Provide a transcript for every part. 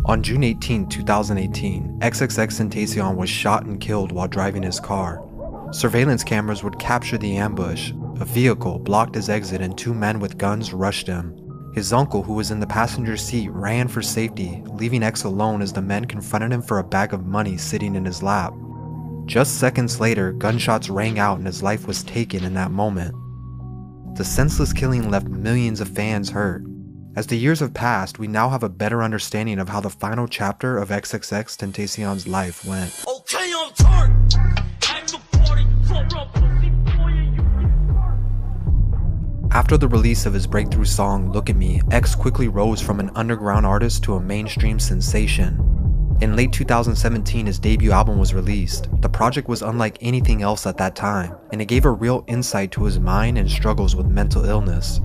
On June 18, 2018, xxxtentacion was shot and killed while driving his car. Surveillance cameras would capture the ambush. A vehicle blocked his exit and two men with guns rushed him. His uncle, who was in the passenger seat, ran for safety, leaving X alone as the men confronted him for a bag of money sitting in his lap. Just seconds later, gunshots rang out and his life was taken in that moment. The senseless killing left millions of fans hurt. As the years have passed, we now have a better understanding of how the final chapter of xxxtentacion's life went. Okay, I'm turned. After the release of his breakthrough song, Look at Me, X quickly rose from an underground artist to a mainstream sensation. In late 2017, his debut album was released. The project was unlike anything else at that time, and it gave a real insight to his mind and struggles with mental illness.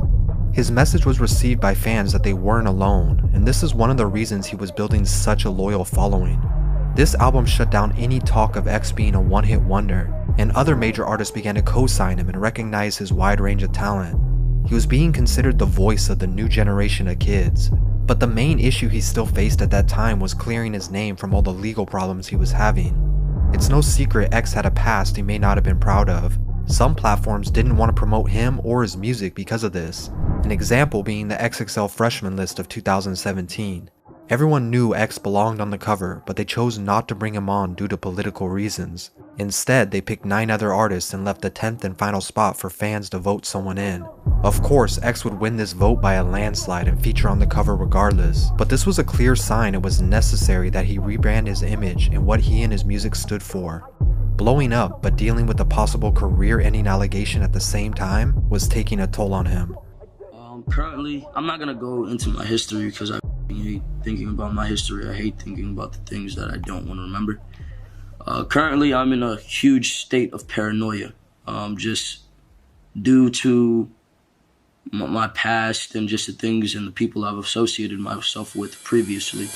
His message was received by fans that they weren't alone, and this is one of the reasons he was building such a loyal following. This album shut down any talk of X being a one-hit wonder, and other major artists began to co-sign him and recognize his wide range of talent. He was being considered the voice of the new generation of kids, but the main issue he still faced at that time was clearing his name from all the legal problems he was having. It's no secret X had a past he may not have been proud of. Some platforms didn't want to promote him or his music because of this, an example being the XXL freshman list of 2017. Everyone knew X belonged on the cover, but they chose not to bring him on due to political reasons. Instead, they picked 9 other artists and left the 10th and final spot for fans to vote someone in. Of course, X would win this vote by a landslide and feature on the cover regardless, but this was a clear sign it was necessary that he rebrand his image and what he and his music stood for. Blowing up but dealing with a possible career-ending allegation at the same time was taking a toll on him. Currently, I'm not gonna go into my history because I hate thinking about my history. I hate thinking about the things that I don't want to remember. Currently, I'm in a huge state of paranoia, just due to my past and just the things and the people I've associated myself with previously.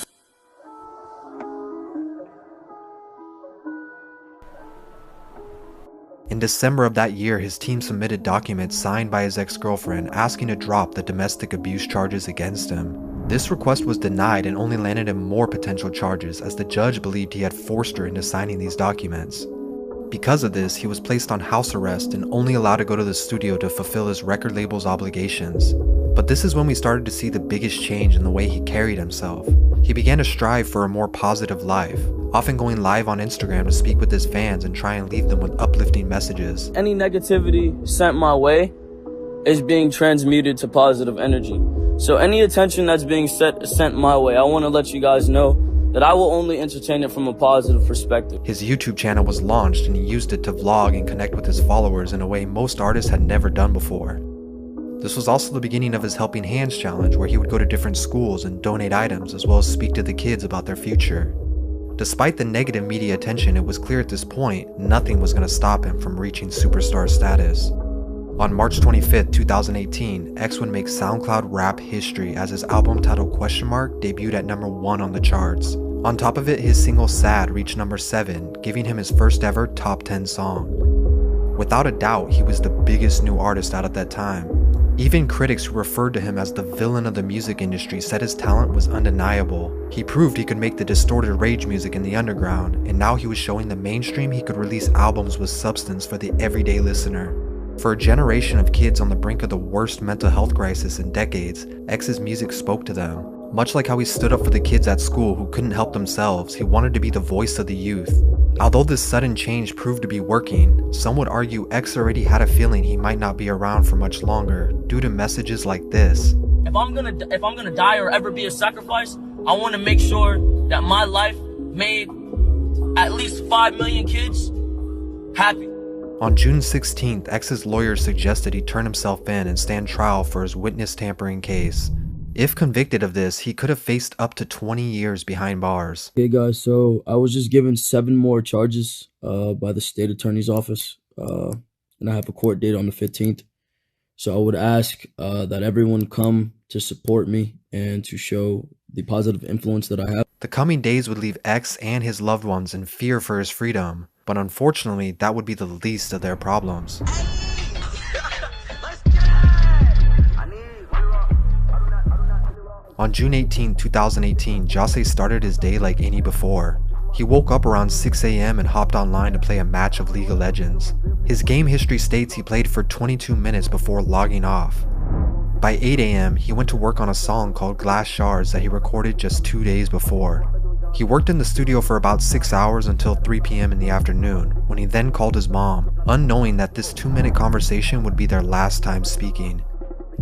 In December of that year, his team submitted documents signed by his ex-girlfriend asking to drop the domestic abuse charges against him. This request was denied and only landed him more potential charges as the judge believed he had forced her into signing these documents. Because of this, he was placed on house arrest and only allowed to go to the studio to fulfill his record label's obligations. But this is when we started to see the biggest change in the way he carried himself. He began to strive for a more positive life, often going live on Instagram to speak with his fans and try and leave them with uplifting messages. Any negativity sent my way is being transmuted to positive energy. So any attention that's being sent my way, I want to let you guys know that I will only entertain it from a positive perspective. His YouTube channel was launched and he used it to vlog and connect with his followers in a way most artists had never done before. This was also the beginning of his Helping Hands challenge, where he would go to different schools and donate items as well as speak to the kids about their future. Despite the negative media attention, it was clear at this point nothing was going to stop him from reaching superstar status. On March 25th, 2018, X would make SoundCloud rap history as his album titled Question Mark debuted at number 1 on the charts. On top of it, his single Sad reached number 7, giving him his first ever top 10 song. Without a doubt, he was the biggest new artist out at that time. Even critics who referred to him as the villain of the music industry said his talent was undeniable. He proved he could make the distorted rage music in the underground, and now he was showing the mainstream he could release albums with substance for the everyday listener. For a generation of kids on the brink of the worst mental health crisis in decades, X's music spoke to them. Much like how he stood up for the kids at school who couldn't help themselves, he wanted to be the voice of the youth. Although this sudden change proved to be working, some would argue X already had a feeling he might not be around for much longer due to messages like this. If I'm gonna die or ever be a sacrifice, I want to make sure that my life made at least 5 million kids happy. On June 16th, X's lawyers suggested he turn himself in and stand trial for his witness tampering case. If convicted of this, he could have faced up to 20 years behind bars. Hey guys, so I was just given 7 more charges by the state attorney's office, and I have a court date on the 15th. So I would ask that everyone come to support me and to show the positive influence that I have. The coming days would leave X and his loved ones in fear for his freedom, but unfortunately, that would be the least of their problems. On June 18, 2018, Jose started his day like any before. He woke up around 6 a.m. and hopped online to play a match of League of Legends. His game history states he played for 22 minutes before logging off. By 8 a.m., he went to work on a song called Glass Shards that he recorded just 2 days before. He worked in the studio for about 6 hours until 3 p.m. in the afternoon, when he then called his mom, unknowing that this 2-minute conversation would be their last time speaking.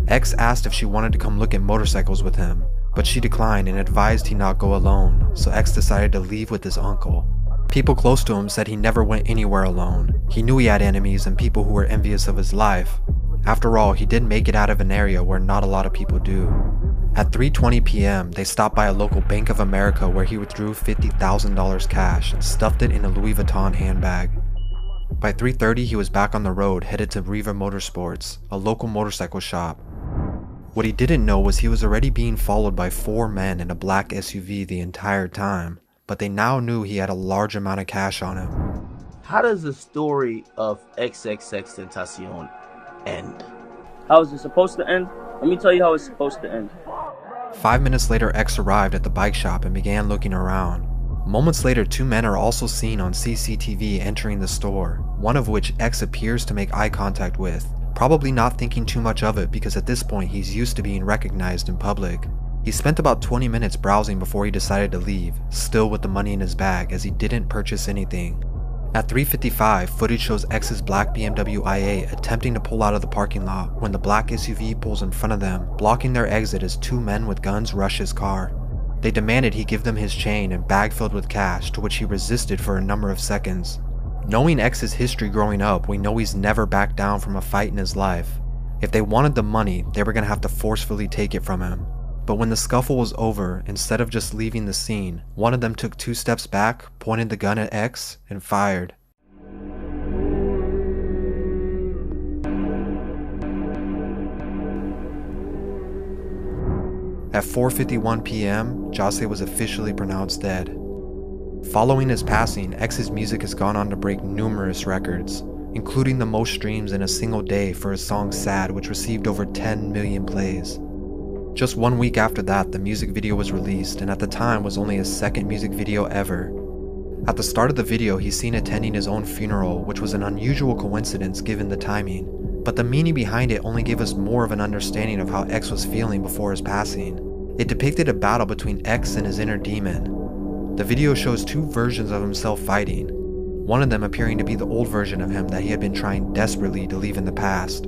X asked if she wanted to come look at motorcycles with him, but she declined and advised he not go alone, so X decided to leave with his uncle. People close to him said he never went anywhere alone. He knew he had enemies and people who were envious of his life. After all, he did make it out of an area where not a lot of people do. At 3:20 p.m., they stopped by a local Bank of America where he withdrew $50,000 cash and stuffed it in a Louis Vuitton handbag. By 3:30, he was back on the road headed to Riva Motorsports, a local motorcycle shop. What he didn't know was he was already being followed by 4 men in a black SUV the entire time, but they now knew he had a large amount of cash on him. How does the story of xxxtentacion end? How is it supposed to end? Let me tell you how it's supposed to end. 5 minutes later, X arrived at the bike shop and began looking around. Moments later, 2 men are also seen on CCTV entering the store, one of which X appears to make eye contact with, probably not thinking too much of it because at this point he's used to being recognized in public. He spent about 20 minutes browsing before he decided to leave, still with the money in his bag as he didn't purchase anything. At 3:55, footage shows X's black BMW i8 attempting to pull out of the parking lot when the black SUV pulls in front of them, blocking their exit as 2 men with guns rush his car. They demanded he give them his chain and bag filled with cash, to which he resisted for a number of seconds. Knowing X's history growing up, we know he's never backed down from a fight in his life. If they wanted the money, they were going to have to forcefully take it from him. But when the scuffle was over, instead of just leaving the scene, one of them took 2 steps back, pointed the gun at X, and fired. At 4:51 p.m., Jose was officially pronounced dead. Following his passing, X's music has gone on to break numerous records, including the most streams in a single day for his song Sad, which received over 10 million plays. Just 1 week after that, the music video was released, and at the time was only his 2nd music video ever. At the start of the video, he's seen attending his own funeral, which was an unusual coincidence given the timing, but the meaning behind it only gave us more of an understanding of how X was feeling before his passing. It depicted a battle between X and his inner demon. The video shows 2 versions of himself fighting, one of them appearing to be the old version of him that he had been trying desperately to leave in the past.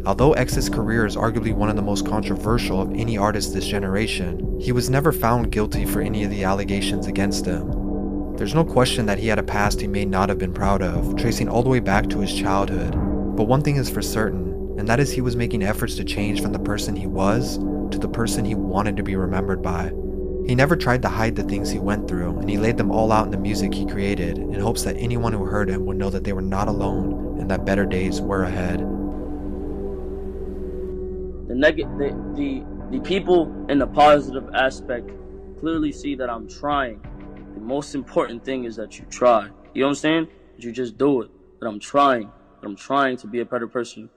Although X's career is arguably one of the most controversial of any artist this generation, he was never found guilty for any of the allegations against him. There's no question that he had a past he may not have been proud of, tracing all the way back to his childhood. But one thing is for certain, and that is he was making efforts to change from the person he was to the person he wanted to be remembered by. He never tried to hide the things he went through, and he laid them all out in the music he created in hopes that anyone who heard him would know that they were not alone and that better days were ahead. The people in the positive aspect clearly see that I'm trying. The most important thing is that you try. You know what I'm saying? That you just do it. That I'm trying to be a better person.